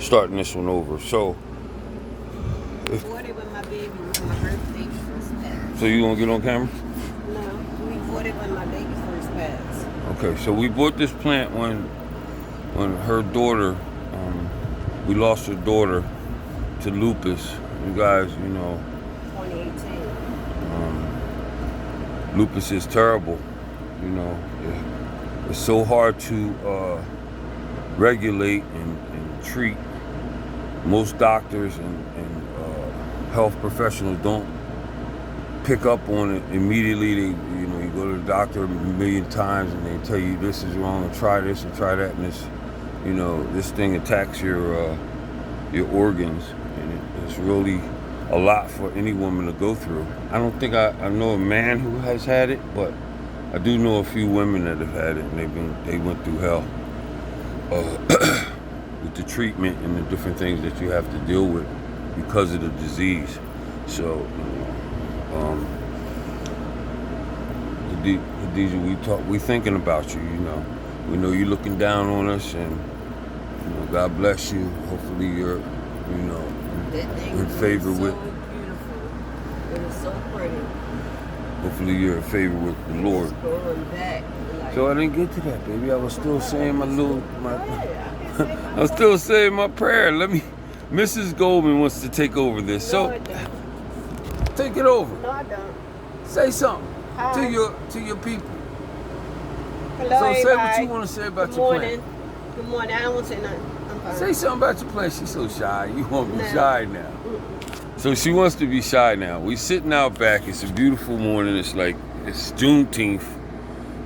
starting this one over. So, We bought it when my baby was on my birthday first pass. so you gonna get on camera? No, we bought it when my baby first passed. Okay, so we bought this plant when her daughter, we lost her daughter to lupus. You guys, 2018. Lupus is terrible. It's so hard to regulate and treat. Most doctors and health professionals don't pick up on it immediately. You go to the doctor a million times and they tell you this is wrong and try this and try that, and this thing attacks your organs, and it's really a lot for any woman to go through. I don't think I know a man who has had it, but I do know a few women that have had it, and they went through hell with the treatment and the different things that you have to deal with because of the disease. So, Khadijah, we thinking about you. We know you're looking down on us, and God bless you. Hopefully you're, in favor with. So beautiful. It was so pretty. Hopefully you're in favor with the Lord. Going back. So I didn't get to that, baby. I was still saying I was still saying my prayer. Mrs. Goldman wants to take over this. No, I don't. Take it over. No, I don't. Say something Hi. to your people. Hello, So everybody. say what you want to say about Good your morning. plan. Good morning. I don't want to say nothing. I'm fine. Say something about your plan. She's so shy. You want to be No. shy now. So she wants to be shy now. We sitting out back. It's a beautiful morning. It's Juneteenth.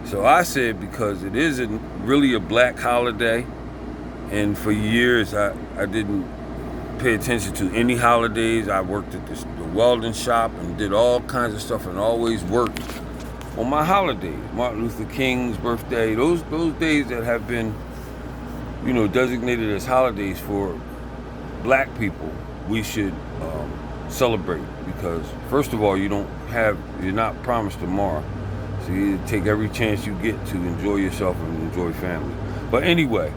So I said, because it isn't really a black holiday, and for years I didn't pay attention to any holidays. I worked at the welding shop and did all kinds of stuff and always worked on my holidays. Martin Luther King's birthday, those days that have been, designated as holidays for black people, we should celebrate, because first of all, you're not promised tomorrow. So you take every chance you get to enjoy yourself and enjoy family. But anyway,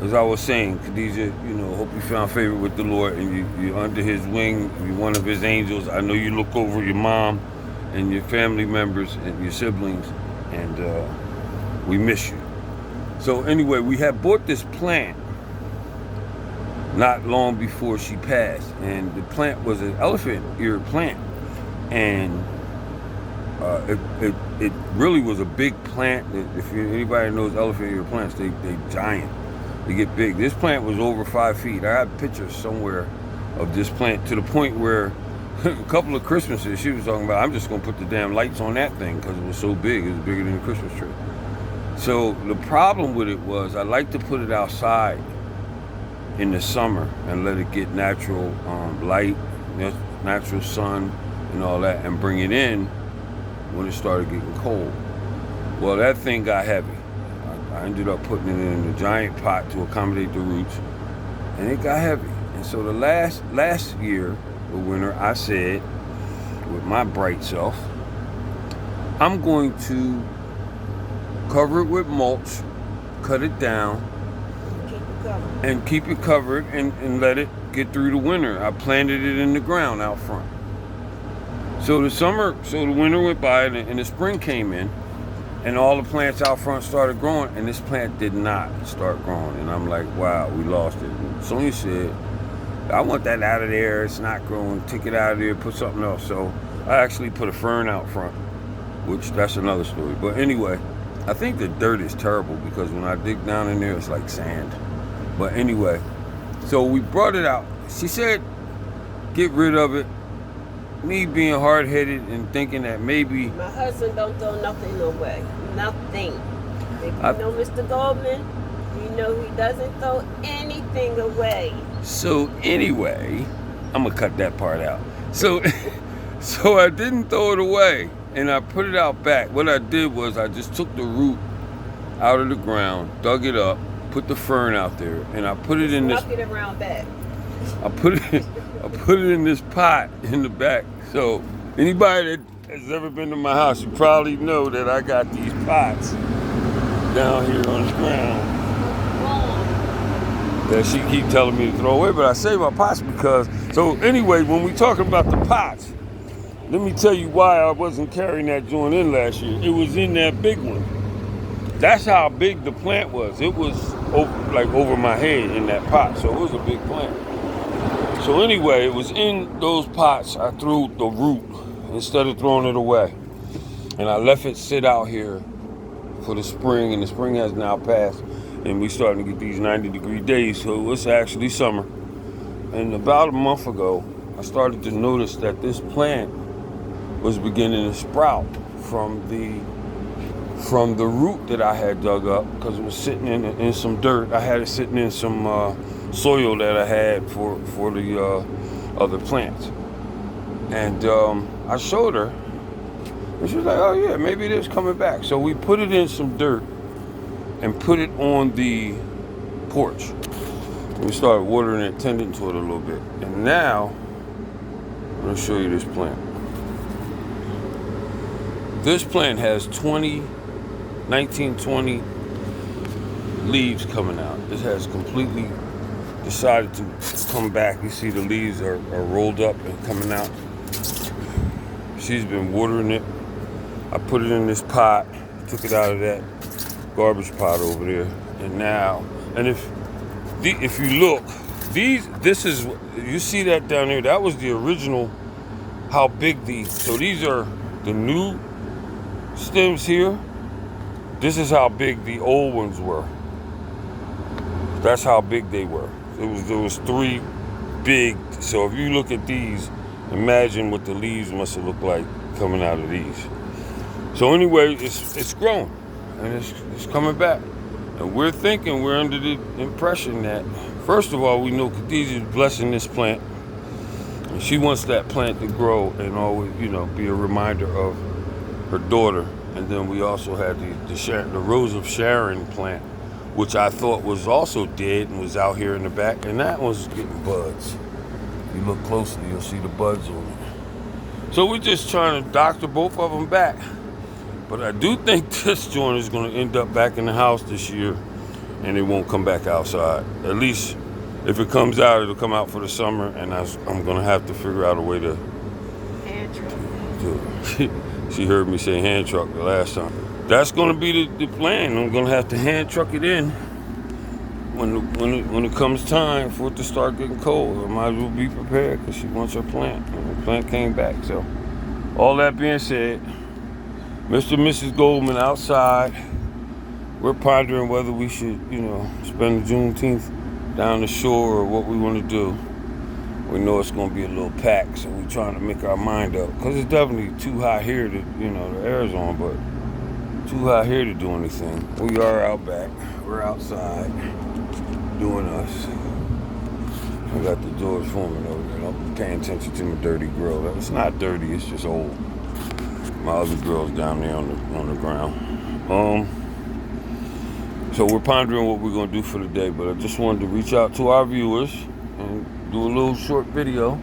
as I was saying, Khadijah, hope you found favor with the Lord and you're under his wing, you're one of his angels. I know you look over your mom and your family members and your siblings, and we miss you. So anyway, we had bought this plant not long before she passed, and the plant was an elephant ear plant, and it really was a big plant. If anybody knows elephant ear plants, they giant. They get big. This plant was over 5 feet. I have pictures somewhere of this plant, to the point where a couple of Christmases she was talking about, I'm just gonna put the damn lights on that thing because it was so big. It was bigger than a Christmas tree. So the problem with it was, I like to put it outside in the summer and let it get natural light, natural sun and all that, and bring it in when it started getting cold. Well, that thing got heavy. I ended up putting it in a giant pot to accommodate the roots, and it got heavy. And so the last year, the winter, I said, with my bright self, I'm going to cover it with mulch, cut it down, and keep it covered and let it get through the winter. I planted it in the ground out front. So the winter went by and the spring came in, and all the plants out front started growing, and this plant did not start growing. And I'm like, wow, we lost it. And Sonia said, I want that out of there. It's not growing. Take it out of there, put something else. So I actually put a fern out front, which that's another story. But anyway, I think the dirt is terrible because when I dig down in there, it's like sand. But anyway, so we brought it out. She said, get rid of it. Me being hard-headed and thinking that maybe... My husband don't throw nothing away. Nothing. If you know Mr. Goldman, you know he doesn't throw anything away. So anyway, I'm going to cut that part out. So I didn't throw it away, and I put it out back. What I did was I just took the root out of the ground, dug it up, put the fern out there, and I put it in this... Knock it around back. I put it in this pot in the back. So anybody that has ever been to my house, you probably know that I got these pots down here on the ground. that she keep telling me to throw away, but I save my pots because, so anyway, when we talking about the pots, let me tell you why I wasn't carrying that joint in last year. It was in that big one. That's how big the plant was. It was over my head in that pot, so it was a big plant. So anyway, it was in those pots. I threw the root instead of throwing it away. And I left it sit out here for the spring, and the spring has now passed. And we starting to get these 90-degree days, so it's actually summer. And about a month ago, I started to notice that this plant was beginning to sprout from the root that I had dug up, because it was sitting in some dirt. I had it sitting in some soil that I had for the other plants. And I showed her, and she was like, oh yeah, maybe it is coming back. So we put it in some dirt and put it on the porch. We started watering it, tending to it a little bit. And now, I'm gonna show you this plant. This plant has 19-20 leaves coming out. It has completely decided to come back. You see the leaves are rolled up and coming out. She's been watering it. I put it in this pot, took it out of that garbage pot over there, and now, and if you look, this is, you see that down there, that was the original, how big so these are the new stems here. This is how big the old ones were. That's how big they were. There was 3 big, so if you look at these, imagine what the leaves must have looked like coming out of these. So anyway, it's growing. And it's coming back. And we're under the impression that, first of all, we know Khadijah is blessing this plant. And she wants that plant to grow and always, be a reminder of her daughter. And then we also had the Rose of Sharon plant, which I thought was also dead and was out here in the back. And that one's getting buds. If you look closely, you'll see the buds on it. So we're just trying to doctor both of them back. But I do think this joint is going to end up back in the house this year, and it won't come back outside. At least if it comes out, it'll come out for the summer, and I'm going to have to figure out a way to... Hand truck. She heard me say hand truck the last time. That's going to be the plan. I'm going to have to hand truck it in when it comes time for it to start getting cold. I might as well be prepared, because she wants her plant, and the plant came back. So all that being said, Mr. and Mrs. Goldman outside. We're pondering whether we should, spend the Juneteenth down the shore or what we want to do. We know it's going to be a little packed, so we're trying to make our mind up. Because it's definitely too hot here to, the air's on, but too hot here to do anything. We are out back. We're outside doing us. I got the George Foreman over there. Don't be paying attention to my dirty grill. It's not dirty, it's just old. My other girl's down there on the ground. So we're pondering what we're gonna do for the day, but I just wanted to reach out to our viewers and do a little short video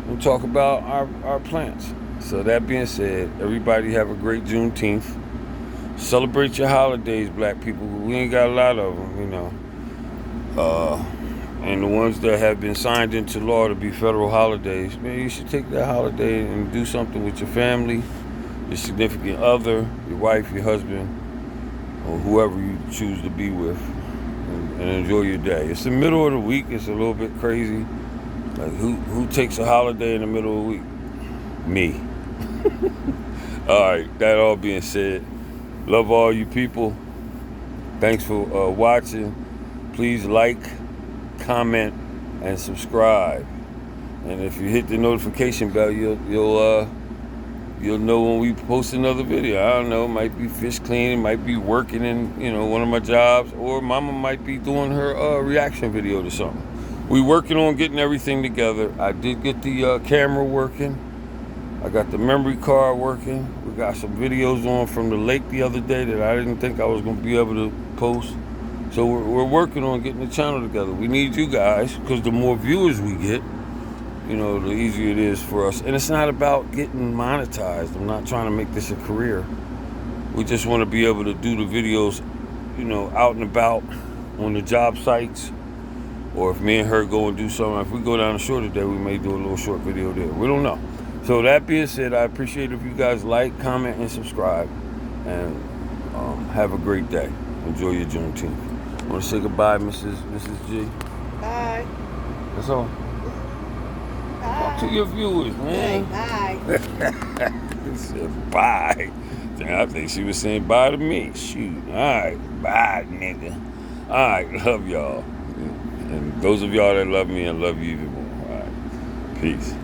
and talk about our plants. So that being said, everybody have a great Juneteenth. Celebrate your holidays, black people. We ain't got a lot of them, and the ones that have been signed into law to be federal holidays, man, you should take that holiday and do something with your family, your significant other, your wife, your husband, or whoever you choose to be with, and enjoy your day. It's the middle of the week. It's a little bit crazy. Like, who takes a holiday in the middle of the week? Me. All right, that all being said, love all you people. Thanks for watching. Please like, comment, and subscribe. And if you hit the notification bell, you'll know when we post another video. I don't know, might be fish cleaning, might be working in one of my jobs, or mama might be doing her reaction video to something. We working on getting everything together. I did get the camera working. I got the memory card working. We got some videos on from the lake the other day that I didn't think I was going to be able to post. So we're working on getting the channel together. We need you guys, because the more viewers we get, the easier it is for us. And it's not about getting monetized. I'm not trying to make this a career. We just want to be able to do the videos, out and about on the job sites, Or if me and her go and do something, if we go down the shore today, we may do a little short video there. We don't know. So that being said, I appreciate if you guys like, comment, and subscribe. And have a great day. Enjoy your Juneteenth. Want to say goodbye, Mrs. G? Bye. That's all. Talk to your viewers, man. Bye. He said bye. I think she was saying bye to me. Shoot. All right. Bye, nigga. All right. Love y'all. And those of y'all that love me, I love you even more. All right. Peace.